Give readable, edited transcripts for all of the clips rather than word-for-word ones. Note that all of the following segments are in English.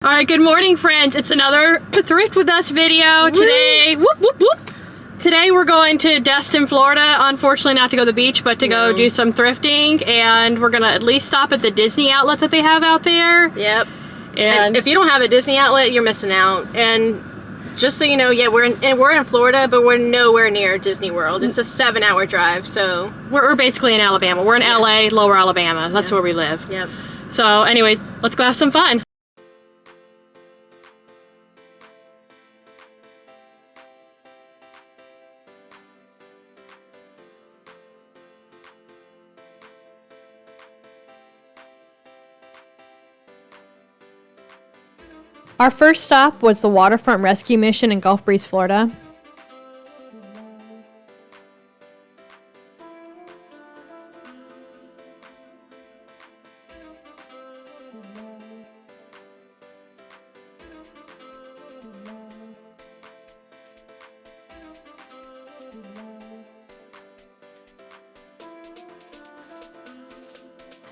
All right, good morning, friends. It's another Thrift with Us video. Woo! Today, whoop, whoop, whoop. Today we're going to Destin, Florida. Unfortunately, not to go to the beach, but to go do some thrifting. And we're gonna at least stop at the Disney outlet that they have out there. Yep. And if you don't have a Disney outlet, you're missing out. And just so you know, yeah, we're in Florida, but we're nowhere near Disney World. It's a 7-hour drive, so we're basically in Alabama. We're in LA, Lower Alabama. That's where we live. Yep. So, anyways, let's go have some fun. Our first stop was the Waterfront Rescue Mission in Gulf Breeze, Florida.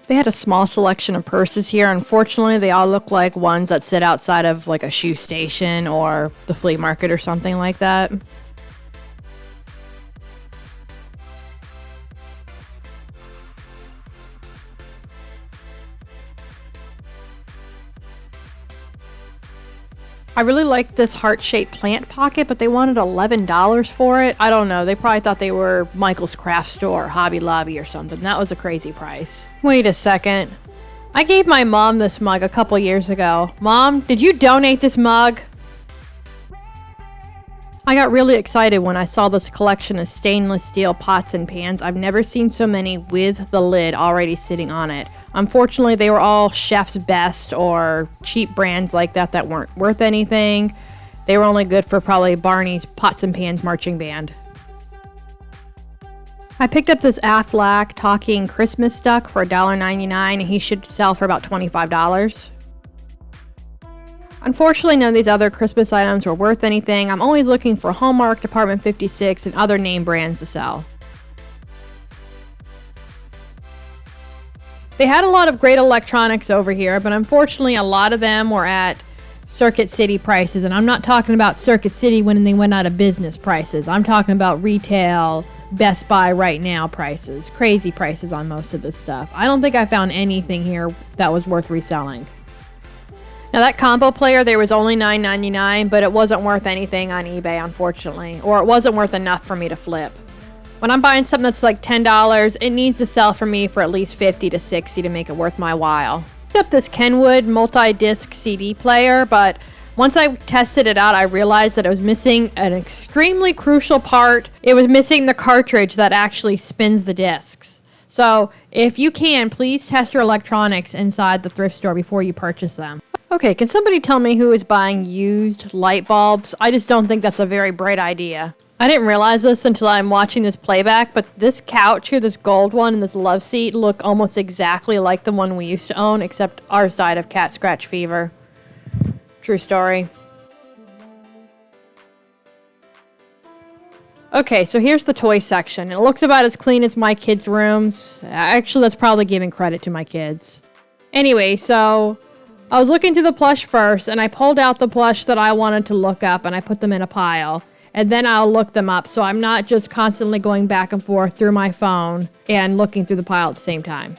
They had a small selection of purses here. Unfortunately, they all look like ones that sit outside of like a shoe station or the flea market or something like that. I really like this heart-shaped plant pocket, but they wanted $11 for it. I don't know. They probably thought they were Michael's Craft Store or Hobby Lobby or something. That was a crazy price. Wait a second. I gave my mom this mug a couple years ago. Mom, did you donate this mug? I got really excited when I saw this collection of stainless steel pots and pans. I've never seen so many with the lid already sitting on it. Unfortunately, they were all Chef's Best or cheap brands like that that weren't worth anything. They were only good for probably Barney's Pots and Pans Marching Band. I picked up this Aflac Talking Christmas Duck for $1.99, and he should sell for about $25. Unfortunately, none of these other Christmas items were worth anything. I'm always looking for Hallmark, Department 56, and other name brands to sell. They had a lot of great electronics over here, but unfortunately a lot of them were at Circuit City prices. And I'm not talking about Circuit City when they went out of business prices. I'm talking about retail, Best Buy right now prices. Crazy prices on most of this stuff. I don't think I found anything here that was worth reselling. Now that combo player, there was only $9.99, but it wasn't worth anything on eBay, unfortunately. Or it wasn't worth enough for me to flip. When I'm buying something that's like $10, it needs to sell for me for at least $50 to $60 to make it worth my while. I picked up this Kenwood multi-disc CD player, but once I tested it out, I realized that it was missing an extremely crucial part. It was missing the cartridge that actually spins the discs. So if you can, please test your electronics inside the thrift store before you purchase them. Okay, can somebody tell me who is buying used light bulbs? I just don't think that's a very bright idea. I didn't realize this until I'm watching this playback, but this couch here, this gold one, and this love seat look almost exactly like the one we used to own, except ours died of cat scratch fever. True story. Okay, so here's the toy section. It looks about as clean as my kids' rooms. Actually, that's probably giving credit to my kids. Anyway, so I was looking through the plush first, and I pulled out the plush that I wanted to look up, and I put them in a pile. And then I'll look them up, so I'm not just constantly going back and forth through my phone and looking through the pile at the same time.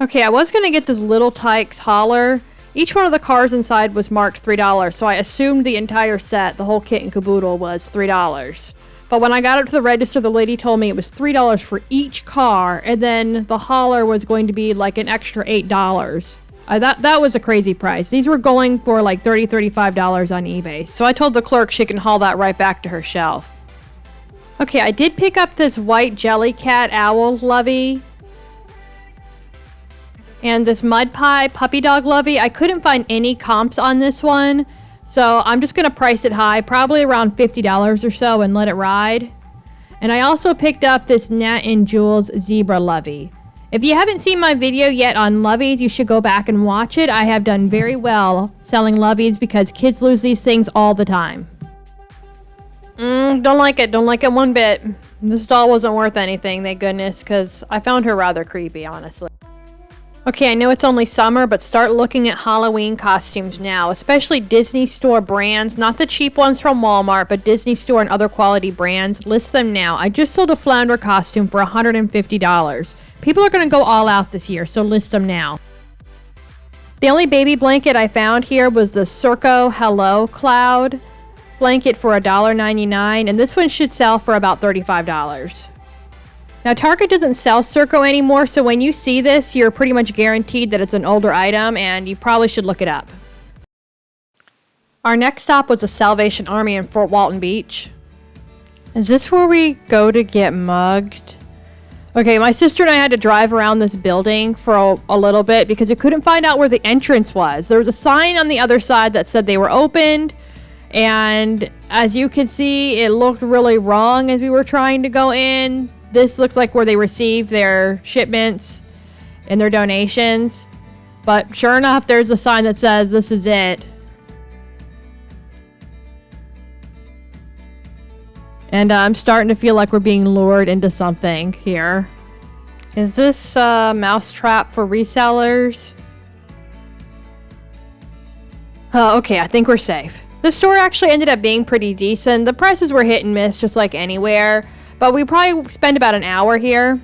Okay, I was going to get this Little Tikes hauler. Each one of the cars inside was marked $3, so I assumed the entire set, the whole kit and caboodle, was $3. But when I got up to the register, the lady told me it was $3 for each car, and then the hauler was going to be like an extra $8. That was a crazy price. These were going for like $30, $35 on eBay. So I told the clerk she can haul that right back to her shelf. Okay, I did pick up this white Jellycat Owl Lovey. And this Mud Pie Puppy Dog Lovey. I couldn't find any comps on this one. So I'm just going to price it high, probably around $50 or so, and let it ride. And I also picked up this Nat and Jules Zebra Lovey. If you haven't seen my video yet on loveys, you should go back and watch it. I have done very well selling loveys because kids lose these things all the time. Don't like it. Don't like it one bit. This doll wasn't worth anything, thank goodness, because I found her rather creepy, honestly. Okay, I know it's only summer, but start looking at Halloween costumes now, especially Disney Store brands, not the cheap ones from Walmart, but Disney Store and other quality brands. List them now. I just sold a flounder costume for $150. People are going to go all out this year, so list them now. The only baby blanket I found here was the Circo Hello Cloud blanket for $1.99, and this one should sell for about $35. Now, Target doesn't sell Circo anymore, so when you see this, you're pretty much guaranteed that it's an older item, and you probably should look it up. Our next stop was the Salvation Army in Fort Walton Beach. Is this where we go to get mugged? Okay, my sister and I had to drive around this building for a little bit because we couldn't find out where the entrance was. There was a sign on the other side that said they were opened, and as you can see, it looked really wrong as we were trying to go in. This looks like where they receive their shipments and their donations. But sure enough, there's a sign that says this is it. And I'm starting to feel like we're being lured into something here. Is this a mousetrap for resellers? Oh, okay, I think we're safe. The store actually ended up being pretty decent. The prices were hit and miss just like anywhere. But we probably spent about an hour here.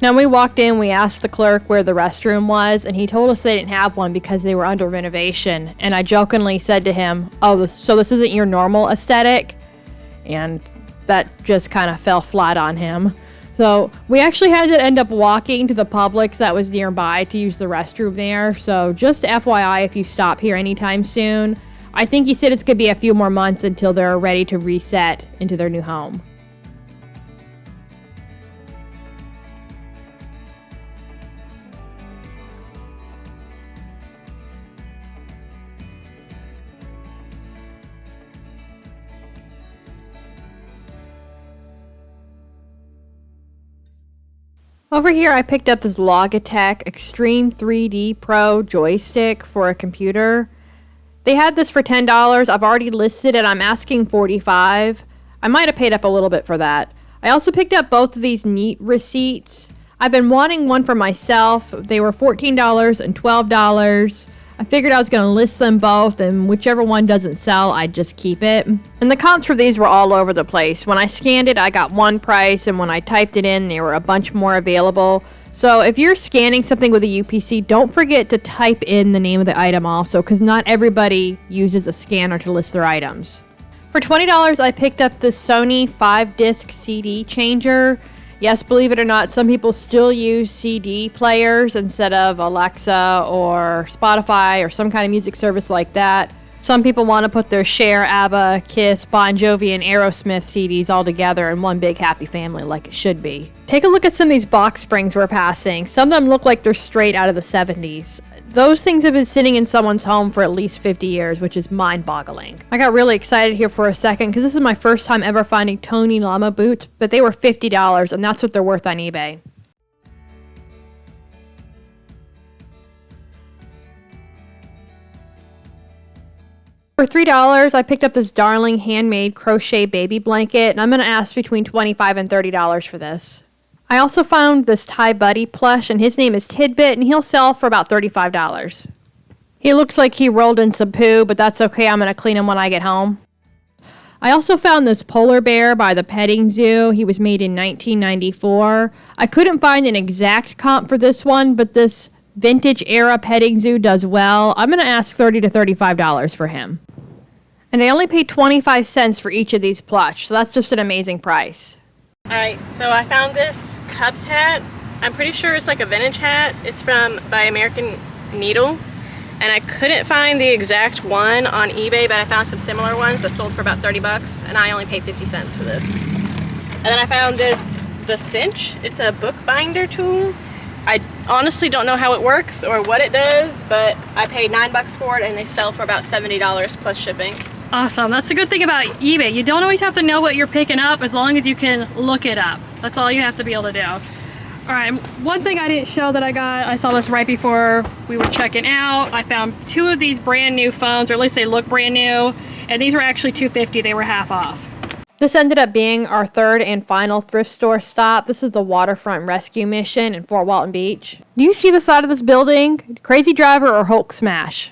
Now, when we walked in, we asked the clerk where the restroom was, and he told us they didn't have one because they were under renovation. And I jokingly said to him, oh, so this isn't your normal aesthetic? And that just kind of fell flat on him. So we actually had to end up walking to the Publix that was nearby to use the restroom there. So just FYI, if you stop here anytime soon, I think he said it's going to be a few more months until they're ready to reset into their new home. Over here, I picked up this Logitech Extreme 3D Pro joystick for a computer. They had this for $10. I've already listed it. I'm asking $45. I might have paid up a little bit for that. I also picked up both of these Neat receipts. I've been wanting one for myself. They were $14 and $12. I figured I was going to list them both, and whichever one doesn't sell, I'd just keep it. And the comps for these were all over the place. When I scanned it, I got one price, and when I typed it in, there were a bunch more available. So if you're scanning something with a UPC, don't forget to type in the name of the item also, because not everybody uses a scanner to list their items. For $20, I picked up this Sony 5-disc CD changer. Yes, believe it or not, some people still use CD players instead of Alexa or Spotify or some kind of music service like that. Some people want to put their Cher, ABBA, Kiss, Bon Jovi, and Aerosmith CDs all together in one big happy family like it should be. Take a look at some of these box springs we're passing. Some of them look like they're straight out of the 70s. Those things have been sitting in someone's home for at least 50 years, which is mind-boggling. I got really excited here for a second because this is my first time ever finding Tony Llama boots, but they were $50, and that's what they're worth on eBay. For $3, I picked up this darling handmade crochet baby blanket, and I'm going to ask between $25 and $30 for this. I also found this Thai Buddy plush, and his name is Tidbit, and he'll sell for about $35. He looks like he rolled in some poo, but that's okay. I'm going to clean him when I get home. I also found this polar bear by the petting zoo. He was made in 1994. I couldn't find an exact comp for this one, but this vintage era petting zoo does well. I'm going to ask $30 to $35 for him. And I only paid 25 cents for each of these plush, so that's just an amazing price. Alright, so I found this Cubs hat. I'm pretty sure it's like a vintage hat. It's by American Needle. And I couldn't find the exact one on eBay, but I found some similar ones that sold for about 30 bucks, and I only paid 50 cents for this. And then I found the cinch. It's a bookbinder tool. I honestly don't know how it works or what it does, but I paid 9 bucks for it, and they sell for about $70 plus shipping. Awesome. That's a good thing about eBay. You don't always have to know what you're picking up as long as you can look it up. That's all you have to be able to do. All right, one thing I didn't show that I got, I saw this right before we were checking out. I found 2 of these brand new phones, or at least they look brand new, and these were actually $250. They were half off. This ended up being our third and final thrift store stop. This is the Waterfront Rescue Mission in Fort Walton Beach. Do you see the side of this building? Crazy Driver or Hulk Smash?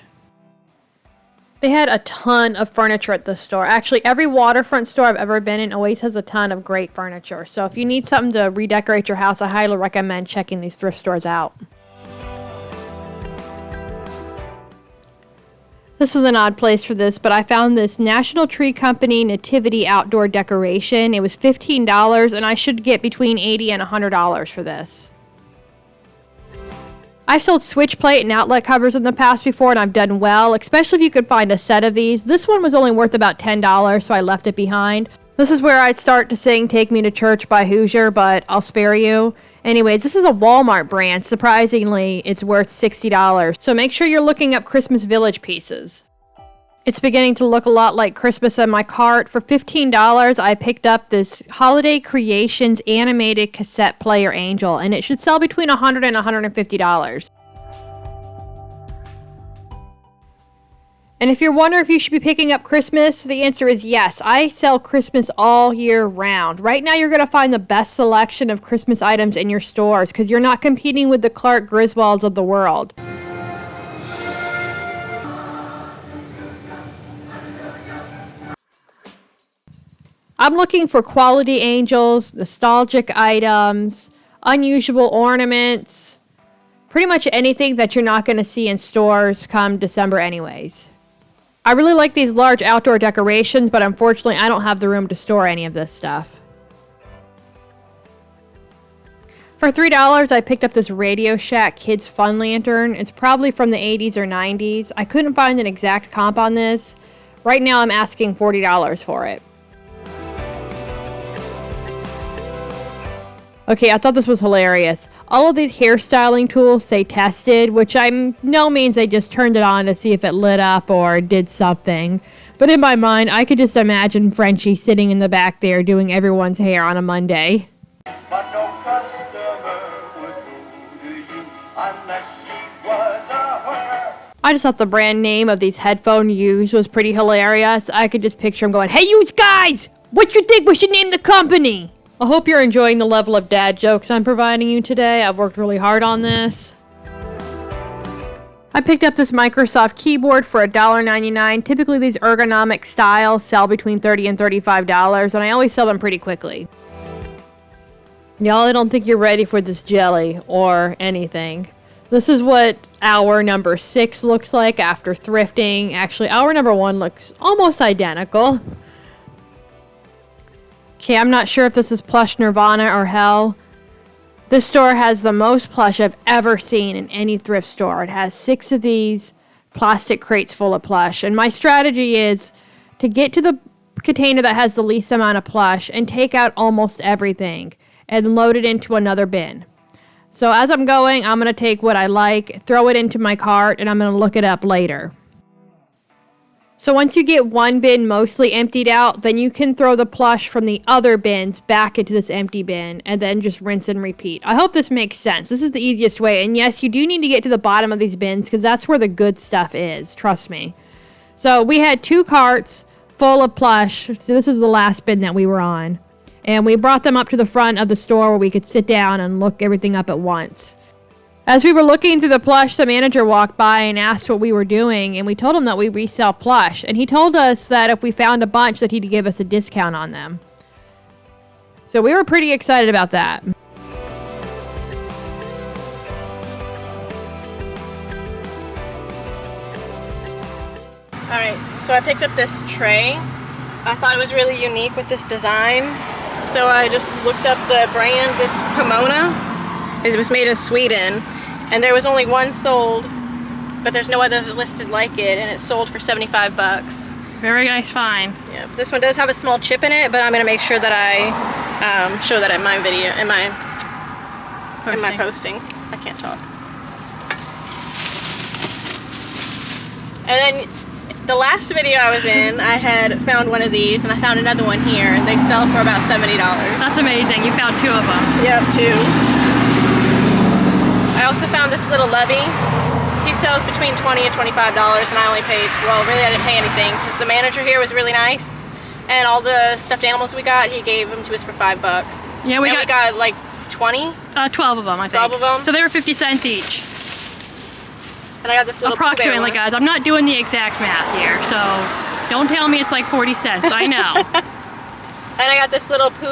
They had a ton of furniture at this store. Actually, every waterfront store I've ever been in always has a ton of great furniture. So if you need something to redecorate your house, I highly recommend checking these thrift stores out. This was an odd place for this, but I found this National Tree Company Nativity outdoor decoration. It was $15, and I should get between $80 and $100 for this. I've sold switch plate and outlet covers in the past before, and I've done well, especially if you could find a set of these. This one was only worth about $10, so I left it behind. This is where I'd start to sing Take Me to Church by Hoosier, but I'll spare you. Anyways, this is a Walmart brand. Surprisingly, it's worth $60. So make sure you're looking up Christmas Village pieces. It's beginning to look a lot like Christmas in my cart. For $15, I picked up this Holiday Creations animated cassette player Angel, and it should sell between $100 and $150. And if you're wondering if you should be picking up Christmas, the answer is yes. I sell Christmas all year round. Right now, you're going to find the best selection of Christmas items in your stores because you're not competing with the Clark Griswolds of the world. I'm looking for quality angels, nostalgic items, unusual ornaments, pretty much anything that you're not going to see in stores come December anyways. I really like these large outdoor decorations, but unfortunately I don't have the room to store any of this stuff. For $3, I picked up this Radio Shack Kids Fun Lantern. It's probably from the 80s or 90s. I couldn't find an exact comp on this. Right now I'm asking $40 for it. Okay, I thought this was hilarious. All of these hairstyling tools say tested, which I'm no means they just turned it on to see if it lit up or did something. But in my mind, I could just imagine Frenchie sitting in the back there doing everyone's hair on a Monday. But no customer would go to you unless she was a hooker. I just thought the brand name of these headphone U's was pretty hilarious. I could just picture him going, "Hey, you guys! What you think we should name the company?" I hope you're enjoying the level of dad jokes I'm providing you today. I've worked really hard on this. I picked up this Microsoft keyboard for $1.99. Typically these ergonomic styles sell between $30 and $35, and I always sell them pretty quickly. Y'all, I don't think you're ready for this jelly or anything. This is what hour number 6 looks like after thrifting. Actually, hour number 1 looks almost identical. Okay, I'm not sure if this is Plush, Nirvana, or Hell. This store has the most plush I've ever seen in any thrift store. It has 6 of these plastic crates full of plush. And my strategy is to get to the container that has the least amount of plush and take out almost everything and load it into another bin. So as I'm going, I'm going to take what I like, throw it into my cart, and I'm going to look it up later. So once you get one bin mostly emptied out, then you can throw the plush from the other bins back into this empty bin and then just rinse and repeat. I hope this makes sense. This is the easiest way. And yes, you do need to get to the bottom of these bins because that's where the good stuff is. Trust me. So we had 2 carts full of plush. So this was the last bin that we were on. And we brought them up to the front of the store where we could sit down and look everything up at once. As we were looking through the plush, the manager walked by and asked what we were doing, and we told him that we resell plush. And he told us that if we found a bunch that he'd give us a discount on them. So we were pretty excited about that. Alright, so I picked up this tray. I thought it was really unique with this design. So I just looked up the brand, this Pomona. It was made in Sweden, and there was only one sold, but there's no others listed like it, and it's sold for $75. Very nice find. Yeah, this one does have a small chip in it, but I'm gonna make sure that I show that in my video, in my posting. I can't talk. And then the last video I was in, I had found one of these, and I found another one here, and they sell for about $70. That's amazing. You found 2 of them. Yep, 2. I also found this little levy. He sells between $20 and $25, and I only paid, well, really I didn't pay anything because the manager here was really nice, And all the stuffed animals we got, he gave them to us for $5. Yeah, we got like 20? 12 of them, I think. 12 of them? So they were 50 cents each. And I got this little approximately, guys. I'm not doing the exact math here, so don't tell me it's like 40 cents. I know. And I got this little poo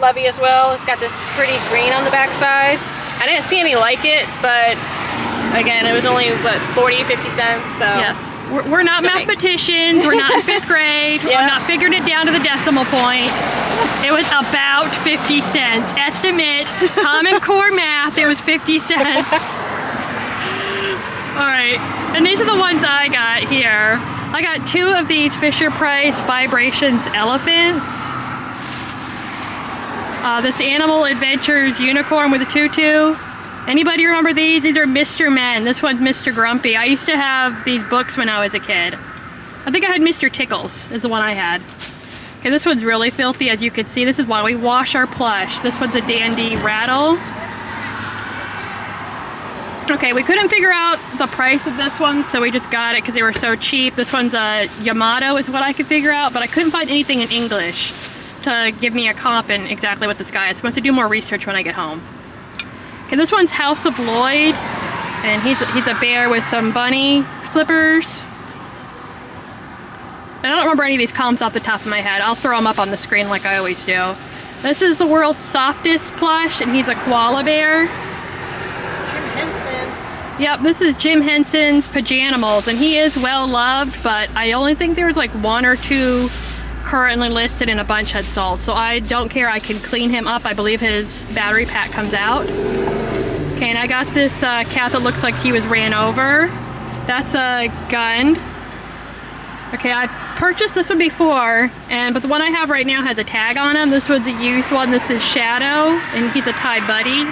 lovey as well. It's got this pretty green on the backside. I didn't see any like it, but again, it was only, what, 40, 50 cents, so. Yes. We're not mathematicians. We're not in 5th grade. Yeah. I'm not figuring it down to the decimal point. It was about 50 cents. Estimate, Common Core math, it was 50 cents. All right, and these are the ones I got here. I got 2 of these Fisher-Price Vibrations elephants. This Animal Adventures unicorn with a tutu. Anybody remember these? These are Mr. Men. This one's Mr. Grumpy. I used to have these books when I was a kid. I think I had Mr. Tickles is the one I had. Okay, this one's really filthy, as you can see. This is why we wash our plush. This one's a dandy rattle. Okay, we couldn't figure out the price of this one, so we just got it because they were so cheap. This one's a Yamato is what I could figure out, but I couldn't find anything in English to give me a comp in exactly what this guy is. So I'm going to do more research when I get home. Okay, this one's House of Lloyd, and he's a bear with some bunny slippers. I don't remember any of these comps off the top of my head. I'll throw them up on the screen like I always do. This is the world's softest plush, and he's a koala bear. Yep, this is Jim Henson's Pajanimals, and he is well loved, but I only think there's like 1 or 2 currently listed, and a bunch had sold. So I don't care, I can clean him up. I believe his battery pack comes out. Okay, and I got this cat that looks like he was ran over. That's a gun. Okay, I purchased this one before, but the one I have right now has a tag on him. This one's a used one. This is Shadow, and he's a Thai buddy.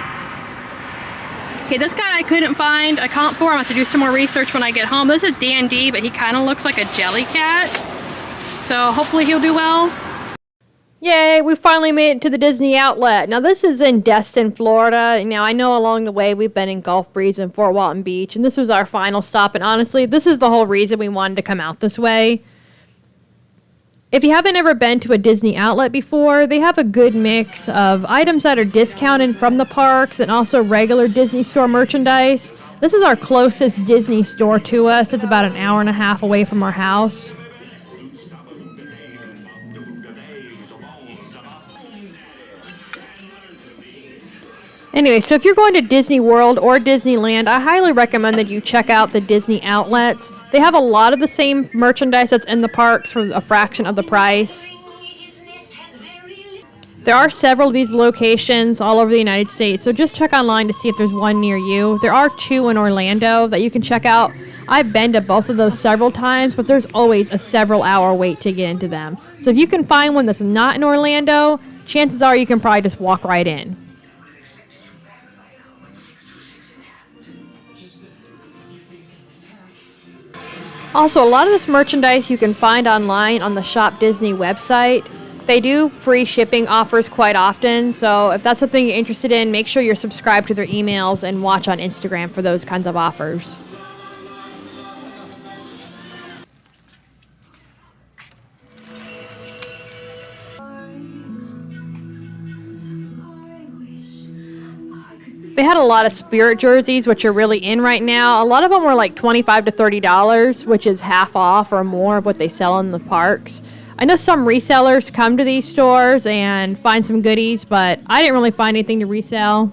Okay, this guy I couldn't find a comp for. I'm going to have to do some more research when I get home. This is Dan D, but he kind of looks like a jelly cat. So hopefully he'll do well. Yay, we finally made it to the Disney outlet. Now this is in Destin, Florida. Now I know along the way we've been in Gulf Breeze and Fort Walton Beach, and this was our final stop, and honestly, this is the whole reason we wanted to come out this way. If you haven't ever been to a Disney outlet before, they have a good mix of items that are discounted from the parks and also regular Disney store merchandise. This is our closest Disney store to us. It's about an hour and a half away from our house. Anyway, so if you're going to Disney World or Disneyland, I highly recommend that you check out the Disney outlets. They have a lot of the same merchandise that's in the parks for a fraction of the price. There are several of these locations all over the United States, so just check online to see if there's one near you. There are 2 in Orlando that you can check out. I've been to both of those several times, but there's always a several-hour wait to get into them. So if you can find one that's not in Orlando, chances are you can probably just walk right in. Also, a lot of this merchandise you can find online on the Shop Disney website. They do free shipping offers quite often, so if that's something you're interested in, make sure you're subscribed to their emails and watch on Instagram for those kinds of offers. They had a lot of Spirit jerseys, which are really in right now. A lot of them were like $25 to $30, which is half off or more of what they sell in the parks. I know some resellers come to these stores and find some goodies, but I didn't really find anything to resell.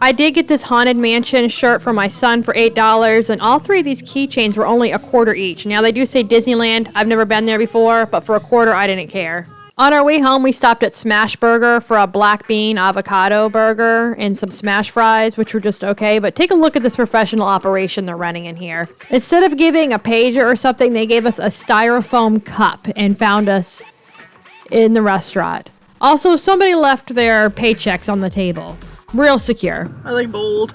I did get this Haunted Mansion shirt for my son for $8, and all 3 of these keychains were only $0.25 each. Now, they do say Disneyland. I've never been there before, but for $0.25, I didn't care. On our way home, we stopped at Smash Burger for a black bean avocado burger and some smash fries, which were just okay. But take a look at this professional operation they're running in here. Instead of giving a pager or something, they gave us a styrofoam cup and found us in the restaurant. Also, somebody left their paychecks on the table. Real secure. I like bold.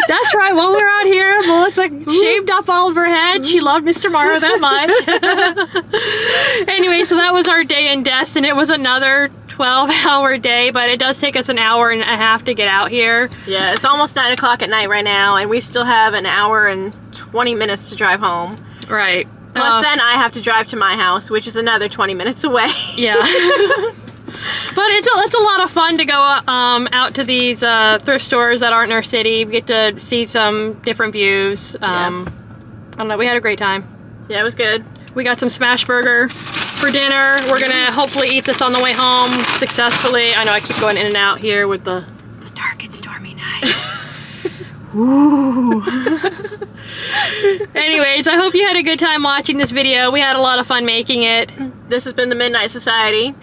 That's right. While we were out here, Melissa shaved off all of her head. She loved Mr. Morrow that much. Anyway, so that was our day in Destin. It was another 12-hour day, but it does take us an hour and a half to get out here. Yeah, it's almost 9 o'clock at night right now, and we still have an hour and 20 minutes to drive home. Right. Plus then I have to drive to my house, which is another 20 minutes away. Yeah. But it's a lot of fun to go out to these thrift stores that aren't in our city. We get to see some different views. I don't know, we had a great time. Yeah, it was good. We got some smash burger for dinner. We're gonna hopefully eat this on the way home successfully. I know I keep going in and out here with the dark and stormy night. Ooh. Anyways, I hope you had a good time watching this video. We had a lot of fun making it. This has been the Midnight Society.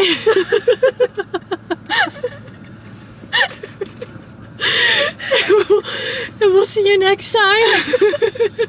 And we'll see you next time.